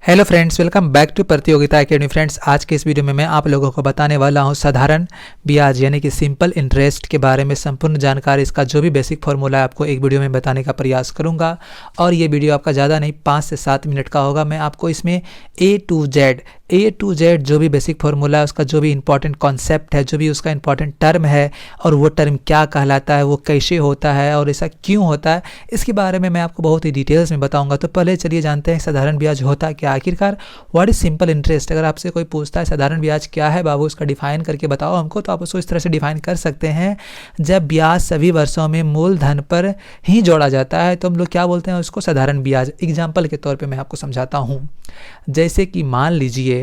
Hello friends, welcome back to Pratiyogita academy. Friends, आज के इस वीडियो में मैं आप लोगों को बताने वाला हूं साधारण ब्याज यानी कि सिंपल इंटरेस्ट के बारे में संपूर्ण जानकारी। इसका जो भी बेसिक फॉर्मूला है आपको एक वीडियो में बताने का प्रयास करूंगा और ये वीडियो आपका ज़्यादा नहीं 5 से 7 मिनट का होगा। मैं आपको इसमें ए टू जेड जो भी बेसिक फॉर्मूला है, उसका जो भी इंपॉर्टेंट कॉन्सेप्ट है, जो भी उसका इंपॉर्टेंट टर्म है और वो टर्म क्या कहलाता है, वो कैसे होता है और ऐसा क्यों होता है, इसके बारे में मैं आपको बहुत ही डिटेल्स में बताऊंगा। तो पहले चलिए जानते हैं साधारण ब्याज होता क्या आखिरकार। What is simple interest. अगर आपसे कोई पूछता है साधारण ब्याज क्या है बाबू, उसका डिफाइन करके बताओ हमको, तो आप उसको इस तरह से डिफाइन कर सकते हैं, जब ब्याज सभी वर्षों में मूलधन पर ही जोड़ा जाता है तो हम लोग क्या बोलते हैं उसको, साधारण ब्याज। एग्जाम्पल के तौर पे मैं आपको समझाता हूँ। जैसे कि मान लीजिए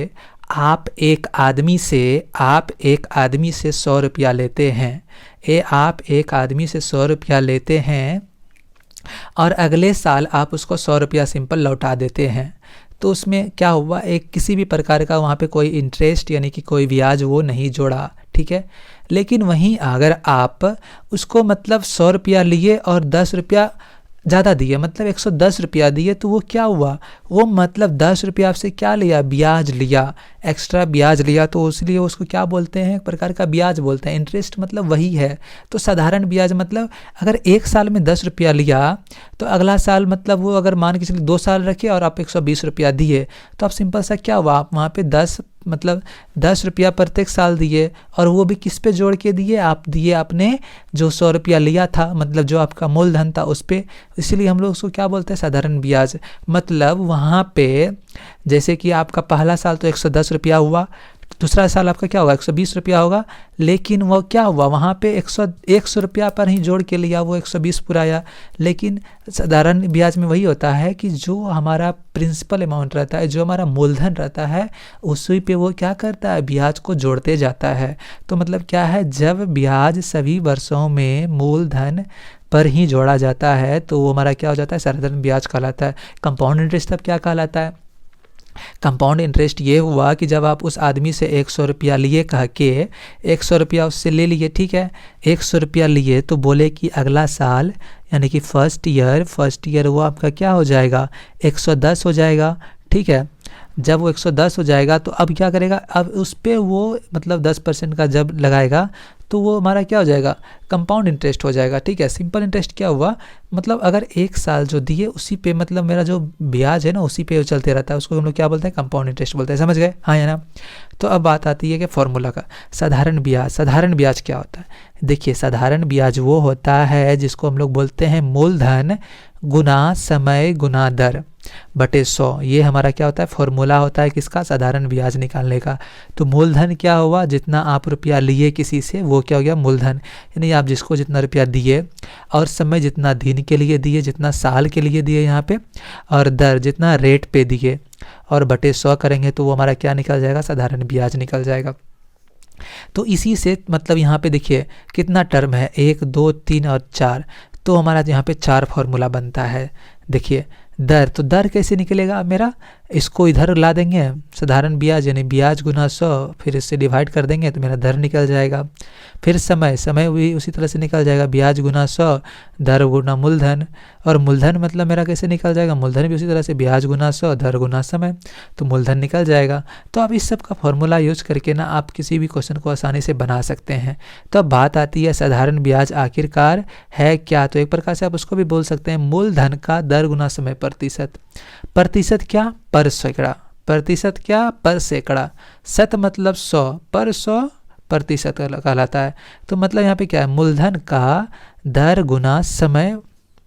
आप एक आदमी से 100 रुपया लेते हैं। आप एक आदमी से 100 रुपया लेते हैं और अगले साल आप उसको 100 रुपया सिंपल लौटा देते हैं, तो उसमें क्या हुआ, एक किसी भी प्रकार का वहाँ पे कोई इंटरेस्ट यानी कि कोई ब्याज वो नहीं जोड़ा, ठीक है। लेकिन वहीं अगर आप उसको मतलब 100 रुपया लिए और 10 रुपया ज़्यादा दिए, मतलब 110 रुपया दिए, तो वो क्या हुआ, वो मतलब 10 रुपया आपसे क्या लिया, ब्याज लिया, एक्स्ट्रा ब्याज लिया, तो इसलिए उसको क्या बोलते हैं, एक प्रकार का ब्याज बोलते हैं। इंटरेस्ट मतलब वही है। तो साधारण ब्याज मतलब अगर एक साल में 10 रुपया लिया तो अगला साल मतलब वो अगर मान के चलिए 2 साल रखे और आप 120 रुपया दिए, तो आप सिंपल सा क्या हुआ, आप वहाँ पे 10 रुपया प्रत्येक साल दिए और वो भी किस पे जोड़ के दिए, आप दिए आपने जो 100 रुपया लिया था, मतलब जो आपका मूलधन था उस पे। इसलिए हम लोग उसको क्या बोलते हैं, साधारण ब्याज। मतलब वहाँ पे जैसे कि आपका पहला साल तो 110 रुपया हुआ, दूसरा साल आपका क्या होगा, 120 रुपया होगा, लेकिन वो क्या हुआ, वहाँ पे 100 रुपया पर ही जोड़ के लिया, वो 120 पूरा आया। लेकिन साधारण ब्याज में वही होता है कि जो हमारा प्रिंसिपल अमाउंट रहता है, जो हमारा मूलधन रहता है, उसी पे वो क्या करता है, ब्याज को जोड़ते जाता है। तो मतलब क्या है, जब ब्याज सभी वर्षों में मूलधन पर ही जोड़ा जाता है तो वो हमारा क्या हो जाता है, साधारण ब्याज कहलाता है। कंपाउंड इंटरेस्ट अब क्या कहलाता है, कंपाउंड इंटरेस्ट ये हुआ कि जब आप उस आदमी से 100 रुपया लिए कह के 100 रुपया उससे ले लिए, ठीक है, 100 रुपया लिए तो बोले कि अगला साल यानी कि फर्स्ट ईयर वो आपका क्या हो जाएगा, 110 हो जाएगा, ठीक है। जब वो 110 हो जाएगा तो अब क्या करेगा, अब उस पर वो मतलब 10% का जब लगाएगा तो वो हमारा क्या हो जाएगा, कंपाउंड इंटरेस्ट हो जाएगा, ठीक है। सिंपल इंटरेस्ट क्या हुआ, मतलब अगर एक साल जो दिए उसी पे मतलब मेरा जो ब्याज है ना उसी पे चलते रहता है, उसको हम लोग क्या बोलते हैं, कंपाउंड इंटरेस्ट बोलते हैं। समझ गए, हाँ या ना। तो अब बात आती है कि फॉर्मूला का, साधारण ब्याज क्या होता है। देखिए, साधारण ब्याज वो होता है जिसको हम लोग बोलते हैं मूलधन गुना समय गुना दर बटे 100। ये हमारा क्या होता है, फॉर्मूला होता है किसका, साधारण ब्याज निकालने का। तो मूलधन क्या हुआ, जितना आप रुपया लिए किसी से वो क्या हो गया, मूलधन, यानी आप जिसको जितना रुपया दिए, और समय जितना दिन के लिए दिए, जितना साल के लिए दिए यहाँ पे, और दर जितना रेट पे दिए, और बटे 100 करेंगे तो वो हमारा क्या निकल जाएगा, साधारण ब्याज निकल जाएगा। तो इसी से मतलब यहाँ पे देखिए कितना टर्म है, 1 2 3 और 4, तो हमारा यहाँ पे 4 फॉर्मूला बनता है। देखिए दर, तो दर कैसे निकलेगा मेरा, इसको इधर ला देंगे, साधारण ब्याज यानी ब्याज गुना 100, फिर इससे डिवाइड कर देंगे तो मेरा दर निकल जाएगा। फिर समय भी उसी तरह से निकल जाएगा, ब्याज गुना 100 दर गुना मूलधन, और मूलधन मतलब मेरा कैसे निकल जाएगा, मूलधन भी उसी तरह से ब्याज गुना 100 दर गुना समय, तो मूलधन निकल जाएगा। तो अब इस सब का फॉर्मूला यूज करके ना आप किसी भी क्वेश्चन को आसानी से बना सकते हैं। तो अब बात आती है साधारण ब्याज आखिरकार है क्या। तो एक प्रकार से आप उसको भी बोल सकते हैं मूलधन का दर गुना समय प्रतिशत क्या, पर सैकड़ा, प्रतिशत क्या, पर सैकड़ा, शत मतलब 100, पर 100 प्रतिशत कहलाता है। तो मतलब यहाँ पे क्या है, मूलधन का दर गुना समय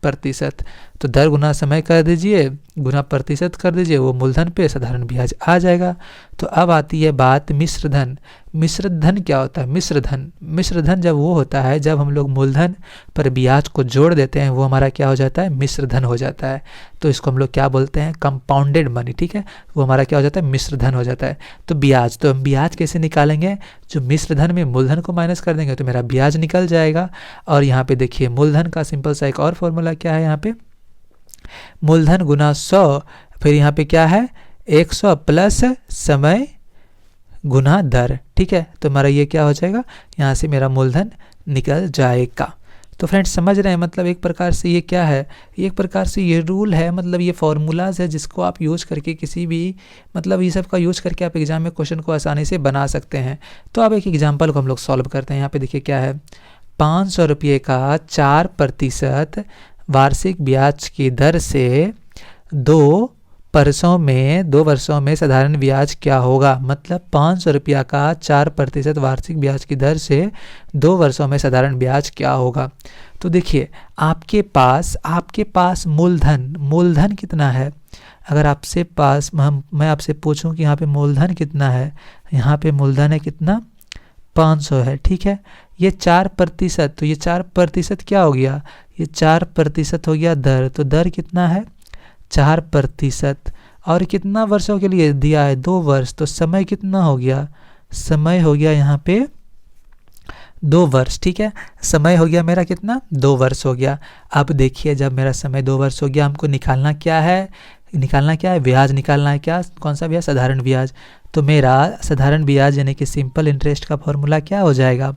प्रतिशत, तो दर गुना समय कर दीजिए, गुना प्रतिशत कर दीजिए, वो मूलधन पे साधारण ब्याज आ जाएगा। तो अब आती है बात मिश्रधन। मिश्रधन क्या होता है, मिश्रधन जब वो होता है जब हम लोग मूलधन पर ब्याज को जोड़ देते हैं, वो हमारा क्या हो जाता है, मिश्रधन हो जाता है। तो इसको हम लोग क्या बोलते हैं, कंपाउंडेड मनी, ठीक है, वो हमारा क्या हो जाता है, मिश्रधन हो जाता है। तो हम ब्याज कैसे निकालेंगे, जो मिश्रधन में मूलधन को माइनस कर देंगे तो मेरा ब्याज निकल जाएगा। और यहाँ पे देखिए मूलधन का सिंपल सा एक और फॉर्मूला क्या है, यहाँ पे मूलधन गुना 100, फिर यहाँ पे क्या है 100 प्लस समय गुना दर, ठीक है। तो हमारा ये क्या हो जाएगा, यहाँ से मेरा मूलधन निकल जाएगा। तो फ्रेंड्स समझ रहे हैं, मतलब एक प्रकार से ये क्या है, एक प्रकार से ये रूल है, मतलब ये फॉर्मूलाज है जिसको आप यूज करके किसी भी, मतलब ये सब का यूज करके आप एग्जाम में क्वेश्चन को आसानी से बना सकते हैं। तो अब एक एग्जाम्पल को हम लोग सॉल्व करते हैं। यहाँ पे देखिए क्या है, 500 रुपये का 4% वार्षिक ब्याज की दर से 2 वर्षों में साधारण ब्याज क्या होगा। मतलब 500 रुपया का 4% वार्षिक ब्याज की दर से 2 वर्षों में साधारण ब्याज क्या होगा। तो देखिए आपके पास मूलधन कितना है। अगर आपसे पास मैं आपसे पूछूं कि यहाँ पे मूलधन कितना है, यहाँ पे मूलधन है कितना, 500 है, ठीक है। ये 4%, तो ये 4% क्या हो गया, ये 4% हो गया दर, तो दर कितना है 4%, और कितना वर्षों के लिए दिया है 2 वर्ष, तो समय कितना हो गया, समय हो गया यहाँ पे 2 वर्ष, ठीक है। समय हो गया मेरा कितना, 2 वर्ष हो गया। अब देखिए जब मेरा समय 2 वर्ष हो गया, हमको निकालना क्या है, ब्याज निकालना है। क्या, कौन सा ब्याज, साधारण ब्याज। तो मेरा साधारण ब्याज यानी कि सिंपल इंटरेस्ट का फॉर्मूला क्या हो जाएगा,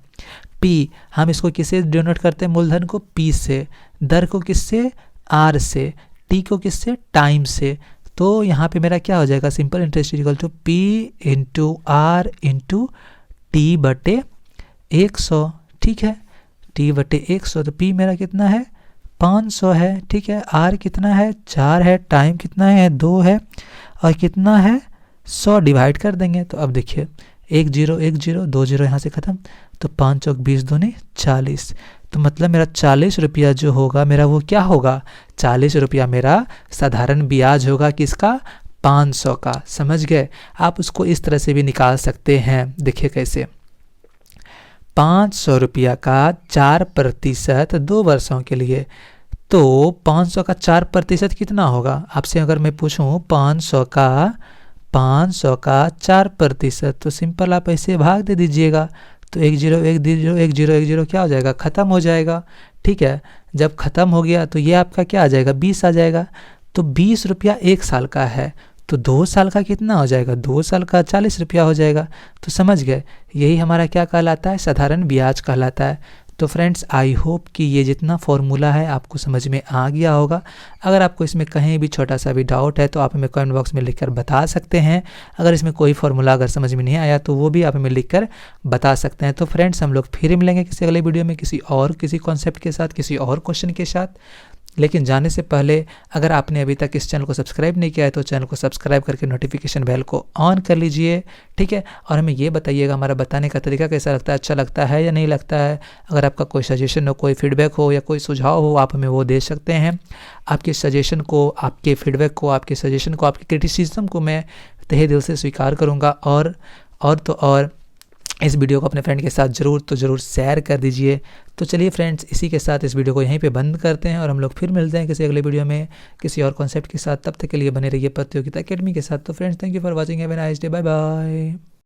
पी। हम इसको किससे डिनोट करते हैं, मूलधन को पी से, दर को किससे, आर से, टी को किससे, टाइम से। तो यहाँ पे मेरा क्या हो जाएगा, simple interest equal to P into R into T बटे 100, ठीक है, टी बटे 100। तो पी मेरा कितना है 500 है, ठीक है। आर कितना है 4 है, टाइम कितना है 2 है, और कितना है 100 डिवाइड कर देंगे। तो अब देखिए 1 0 1 0 2 0 यहाँ से ख़त्म, तो 5 चौक 20 दूनी 40। तो मतलब मेरा 40 रुपया जो होगा मेरा, वो क्या होगा, 40 रुपया मेरा साधारण ब्याज होगा किसका, 500 का। समझ गए। आप उसको इस तरह से भी निकाल सकते हैं। देखिए कैसे, 500 रुपया का 4% 2 वर्षों के लिए, तो 500 का 4% कितना होगा। आपसे अगर मैं पूछूं 500 का 4%, तो सिंपल आप ऐसे भाग दे दीजिएगा। तो 1 0 1 0 1 0 1 0 क्या हो जाएगा, ख़त्म हो जाएगा, ठीक है। जब ख़त्म हो गया तो ये आपका क्या आ जाएगा, 20 आ जाएगा। तो 20 रुपया 1 साल का है, तो 2 साल का कितना हो जाएगा, 2 साल का 40 रुपया हो जाएगा। तो समझ गए, यही हमारा क्या कहलाता है, साधारण ब्याज कहलाता है। तो फ्रेंड्स आई होप कि ये जितना फॉर्मूला है आपको समझ में आ गया होगा। अगर आपको इसमें कहीं भी छोटा सा भी डाउट है तो आप हमें कमेंट बॉक्स में लिखकर बता सकते हैं। अगर इसमें कोई फॉर्मूला अगर समझ में नहीं आया तो वो भी आप हमें लिखकर बता सकते हैं। तो फ्रेंड्स हम लोग फिर मिलेंगे किसी अगले वीडियो में किसी कॉन्सेप्ट के साथ, किसी और क्वेश्चन के साथ। लेकिन जाने से पहले अगर आपने अभी तक इस चैनल को सब्सक्राइब नहीं किया है तो चैनल को सब्सक्राइब करके नोटिफिकेशन बेल को ऑन कर लीजिए, ठीक है। और हमें ये बताइएगा हमारा बताने का तरीका कैसा लगता है, अच्छा लगता है या नहीं लगता है। अगर आपका कोई सजेशन हो, कोई फीडबैक हो या कोई सुझाव हो, आप हमें वो दे सकते हैं। आपके सजेशन को, आपके फीडबैक को, आपके सजेशन को, आपके क्रिटिसिज्म को मैं तहे दिल से स्वीकार करूँगा। और इस वीडियो को अपने फ्रेंड के साथ ज़रूर शेयर कर दीजिए। तो चलिए फ्रेंड्स, इसी के साथ इस वीडियो को यहीं पे बंद करते हैं और हम लोग फिर मिलते हैं किसी अगले वीडियो में किसी और कॉन्सेप्ट के साथ। तब तक के लिए बने रहिए प्रतियोगिता एकेडमी के साथ। तो friends, thank you for watching, have a nice day, bye bye.